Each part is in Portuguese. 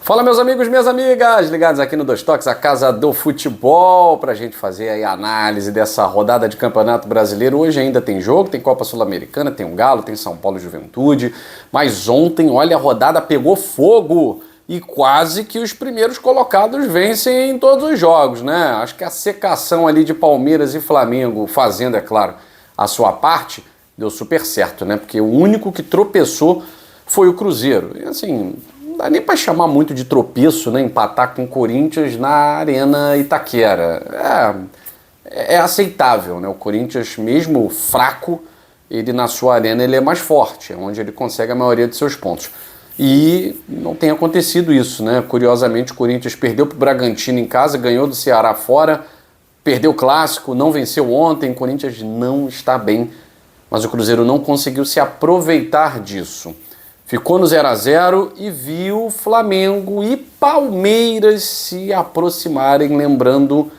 Fala, meus amigos, minhas amigas, ligados aqui no Dois Toques, a casa do futebol, pra gente fazer aí a análise dessa rodada de Campeonato Brasileiro. Hoje ainda tem jogo, tem Copa Sul-Americana, tem o Galo, tem São Paulo Juventude, mas ontem, olha, a rodada pegou fogo e quase que os primeiros colocados vencem em todos os jogos, né? Acho que a secação ali de Palmeiras e Flamengo, fazendo, é claro, a sua parte, deu super certo, né? Porque o único que tropeçou foi o Cruzeiro. E assim, não dá nem para chamar muito de tropeço, né? Empatar com o Corinthians na Arena Itaquera. É aceitável, né? O Corinthians, mesmo fraco, ele na sua arena ele é mais forte, é onde ele consegue a maioria de seus pontos. E não tem acontecido isso, né? Curiosamente, o Corinthians perdeu para o Bragantino em casa, ganhou do Ceará fora, perdeu o Clássico, não venceu ontem, o Corinthians não está bem, mas o Cruzeiro não conseguiu se aproveitar disso. Ficou no 0-0 e viu Flamengo e Palmeiras se aproximarem, lembrando,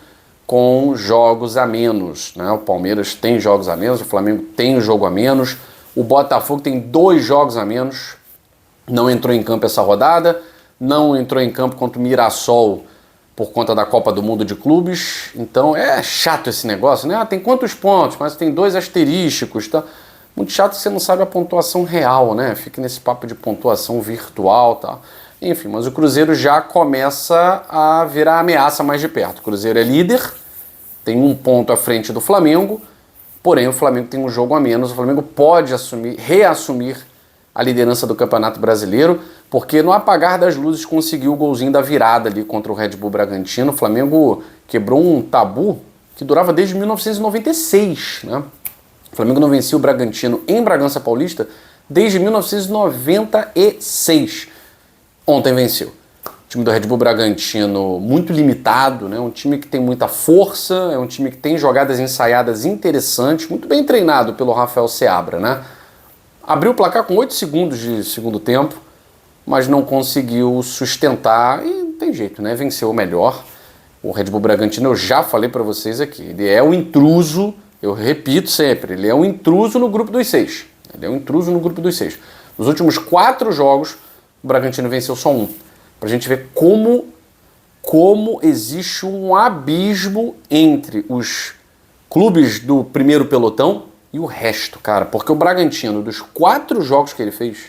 com jogos a menos, né? O Palmeiras tem jogos a menos, o Flamengo tem um jogo a menos, o Botafogo tem 2 jogos a menos, não entrou em campo essa rodada, não entrou em campo contra o Mirassol por conta da Copa do Mundo de Clubes, então é chato esse negócio, né? Tem quantos pontos, mas tem 2 asterísticos, tá? Muito chato que você não sabe a pontuação real, né? Fica nesse papo de pontuação virtual, tá? Enfim, mas o Cruzeiro já começa a virar ameaça mais de perto. O Cruzeiro é líder, tem 1 ponto à frente do Flamengo, porém o Flamengo tem um jogo a menos, o Flamengo pode reassumir a liderança do Campeonato Brasileiro, porque no apagar das luzes conseguiu o golzinho da virada ali contra o Red Bull Bragantino. O Flamengo quebrou um tabu que durava desde 1996, né? O Flamengo não vencia o Bragantino em Bragança Paulista desde 1996. Ontem venceu. O time do Red Bull Bragantino muito limitado, né? Um time que tem muita força, é um time que tem jogadas ensaiadas interessantes, muito bem treinado pelo Rafael Seabra, né? Abriu o placar com 8 segundos de segundo tempo, mas não conseguiu sustentar e não tem jeito, né? Venceu o melhor. O Red Bull Bragantino, eu já falei para vocês aqui, ele é um intruso, eu repito sempre, ele é um intruso no grupo dos 6. Ele é um intruso no grupo dos 6. Nos últimos 4 jogos, o Bragantino venceu só 1. Pra gente ver como existe um abismo entre os clubes do primeiro pelotão e o resto, cara. Porque o Bragantino, dos 4 jogos que ele fez,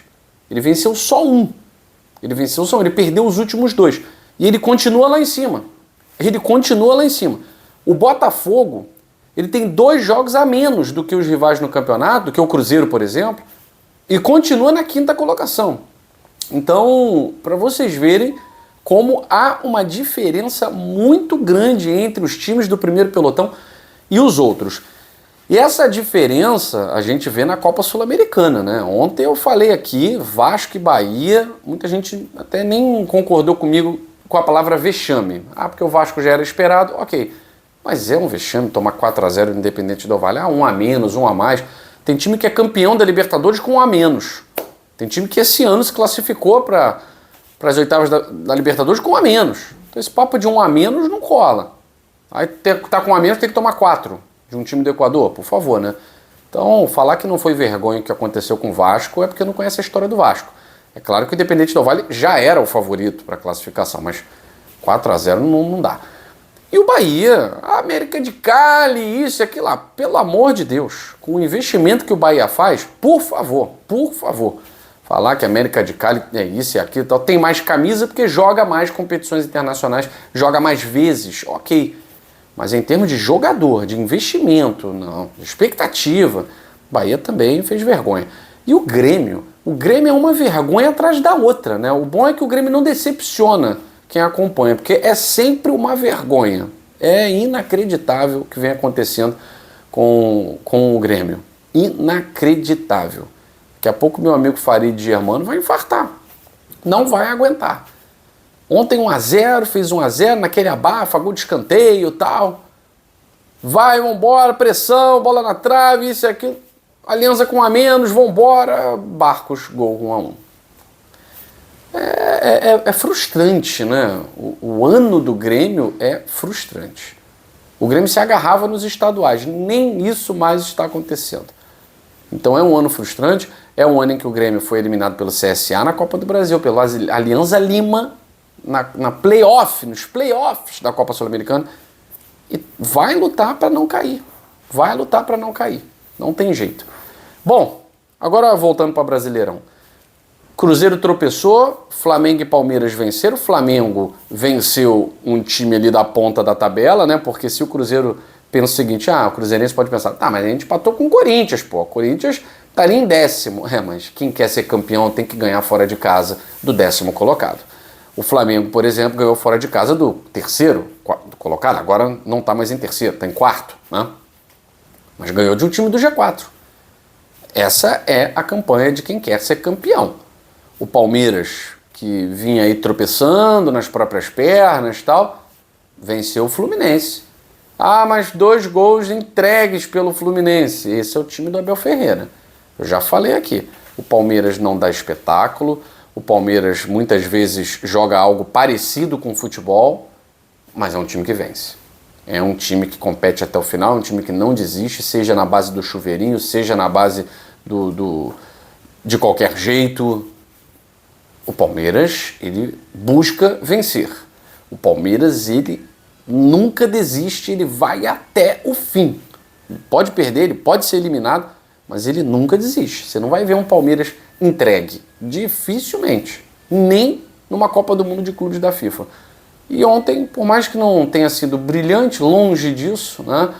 ele venceu só 1. Ele perdeu os últimos 2. E ele continua lá em cima. O Botafogo, ele tem 2 jogos a menos do que os rivais no campeonato, do que o Cruzeiro, por exemplo, e continua na 5ª colocação. Então, para vocês verem como há uma diferença muito grande entre os times do primeiro pelotão e os outros. E essa diferença a gente vê na Copa Sul-Americana, né? Ontem eu falei aqui, Vasco e Bahia, muita gente até nem concordou comigo com a palavra vexame. Porque o Vasco já era esperado, ok. Mas é um vexame tomar 4-0 no Independente Del Valle. 1 a menos, 1 a mais. Tem time que é campeão da Libertadores com 1 a menos. Tem time que esse ano se classificou para as oitavas da Libertadores com 1 a menos. Então esse papo de 1 a menos não cola. Aí tá com 1 a menos, tem que tomar 4 de um time do Equador, por favor, né? Então, falar que não foi vergonha o que aconteceu com o Vasco é porque não conhece a história do Vasco. É claro que o Independente Del Valle já era o favorito para a classificação, mas 4-0 não dá. E o Bahia, a América de Cali, isso e aquilo lá, pelo amor de Deus, com o investimento que o Bahia faz, por favor, falar que a América de Cali é isso e aquilo, tal, tem mais camisa porque joga mais competições internacionais, joga mais vezes, ok. Mas em termos de jogador, de investimento, não, de expectativa, o Bahia também fez vergonha. E o Grêmio é uma vergonha atrás da outra, né? O bom é que o Grêmio não decepciona quem acompanha, porque é sempre uma vergonha. É inacreditável o que vem acontecendo com o Grêmio. Inacreditável. Daqui a pouco meu amigo Farid Germano vai infartar. Não vai aguentar. Ontem 1-0, fez 1-0 naquele abafa, gol de escanteio e tal. Vai, vambora, pressão, bola na trave, isso e aquilo. Aliança com 1 a menos, vambora. Barcos, gol 1-1. É frustrante, né? O ano do Grêmio é frustrante. O Grêmio se agarrava nos estaduais, nem isso mais está acontecendo. Então é um ano frustrante, é um ano em que o Grêmio foi eliminado pelo CSA na Copa do Brasil, pelo Alianza Lima, na playoff, nos playoffs da Copa Sul-Americana e vai lutar para não cair. Vai lutar para não cair. Não tem jeito. Bom, agora voltando para Brasileirão. Cruzeiro tropeçou, Flamengo e Palmeiras venceram. O Flamengo venceu um time ali da ponta da tabela, né? Porque se o Cruzeiro pensa o seguinte, o cruzeirense pode pensar, tá, mas a gente empatou com o Corinthians, pô. O Corinthians tá ali em 10º. Mas quem quer ser campeão tem que ganhar fora de casa do 10º colocado. O Flamengo, por exemplo, ganhou fora de casa do 3º colocado. Agora não tá mais em 3º, tá em 4º, né? Mas ganhou de um time do G4. Essa é a campanha de quem quer ser campeão. O Palmeiras, que vinha aí tropeçando nas próprias pernas e tal, venceu o Fluminense. Mas 2 gols entregues pelo Fluminense. Esse é o time do Abel Ferreira. Eu já falei aqui. O Palmeiras não dá espetáculo. O Palmeiras muitas vezes joga algo parecido com o futebol, mas é um time que vence. É um time que compete até o final, é um time que não desiste, seja na base do chuveirinho, seja na base de qualquer jeito. O Palmeiras, ele busca vencer. O Palmeiras, ele nunca desiste, ele vai até o fim. Ele pode perder, ele pode ser eliminado, mas ele nunca desiste. Você não vai ver um Palmeiras entregue. Dificilmente. Nem numa Copa do Mundo de Clubes da FIFA. E ontem, por mais que não tenha sido brilhante, longe disso, né,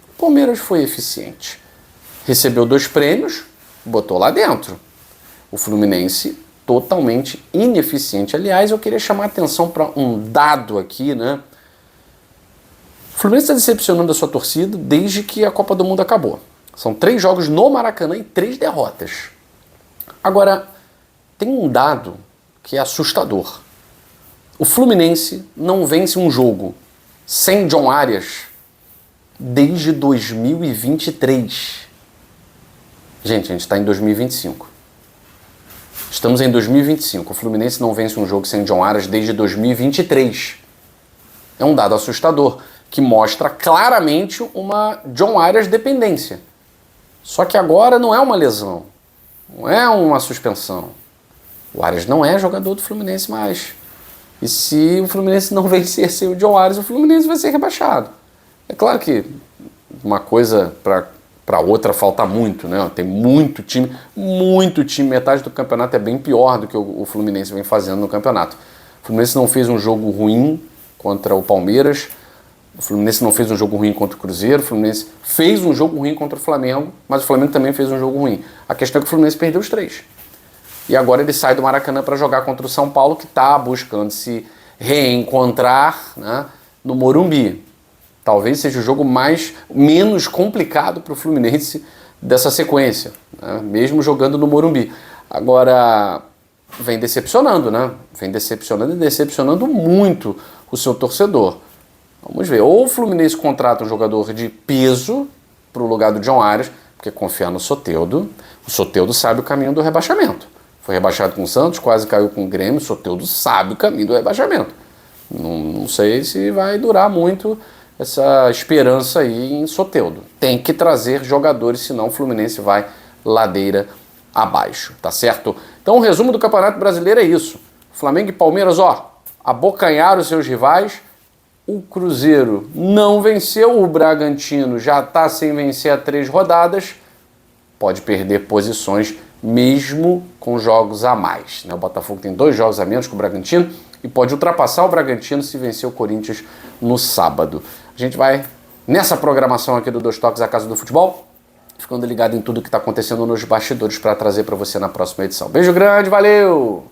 o Palmeiras foi eficiente. Recebeu 2 prêmios, botou lá dentro. O Fluminense totalmente ineficiente. Aliás, eu queria chamar a atenção para um dado aqui, né? O Fluminense está decepcionando a sua torcida desde que a Copa do Mundo acabou. São 3 jogos no Maracanã e 3 derrotas. Agora, tem um dado que é assustador. O Fluminense não vence um jogo sem John Arias desde 2023. Gente, a gente está em 2025. Estamos em 2025. O Fluminense não vence um jogo sem John Arias desde 2023. É um dado assustador, que mostra claramente uma John Arias dependência. Só que agora não é uma lesão, não é uma suspensão. O Arias não é jogador do Fluminense mais. E se o Fluminense não vencer sem o John Arias, o Fluminense vai ser rebaixado. É claro que uma coisa para outra falta muito, né? Tem muito time, metade do campeonato é bem pior do que o Fluminense vem fazendo no campeonato. O Fluminense não fez um jogo ruim contra o Palmeiras, o Fluminense não fez um jogo ruim contra o Cruzeiro, o Fluminense fez um jogo ruim contra o Flamengo, mas o Flamengo também fez um jogo ruim. A questão é que o Fluminense perdeu os 3. E agora ele sai do Maracanã para jogar contra o São Paulo, que está buscando se reencontrar, né, no Morumbi. Talvez seja o jogo menos complicado para o Fluminense dessa sequência, né, mesmo jogando no Morumbi. Agora, vem decepcionando, né? Vem decepcionando e decepcionando muito o seu torcedor. Vamos ver. Ou o Fluminense contrata um jogador de peso para o lugar do John Arias, porque confiar no Soteldo. O Soteldo sabe o caminho do rebaixamento. Foi rebaixado com o Santos, quase caiu com o Grêmio. O Soteldo sabe o caminho do rebaixamento. Não sei se vai durar muito essa esperança aí em Soteldo. Tem que trazer jogadores, senão o Fluminense vai ladeira abaixo, tá certo? Então o resumo do Campeonato Brasileiro é isso. Flamengo e Palmeiras, abocanharam os seus rivais. O Cruzeiro não venceu, o Bragantino já está sem vencer há 3 rodadas. Pode perder posições mesmo com jogos a mais, né? O Botafogo tem 2 jogos a menos que o Bragantino e pode ultrapassar o Bragantino se vencer o Corinthians no sábado. A gente vai nessa programação aqui do Dois Toques, a Casa do Futebol, ficando ligado em tudo que está acontecendo nos bastidores para trazer para você na próxima edição. Beijo grande, valeu!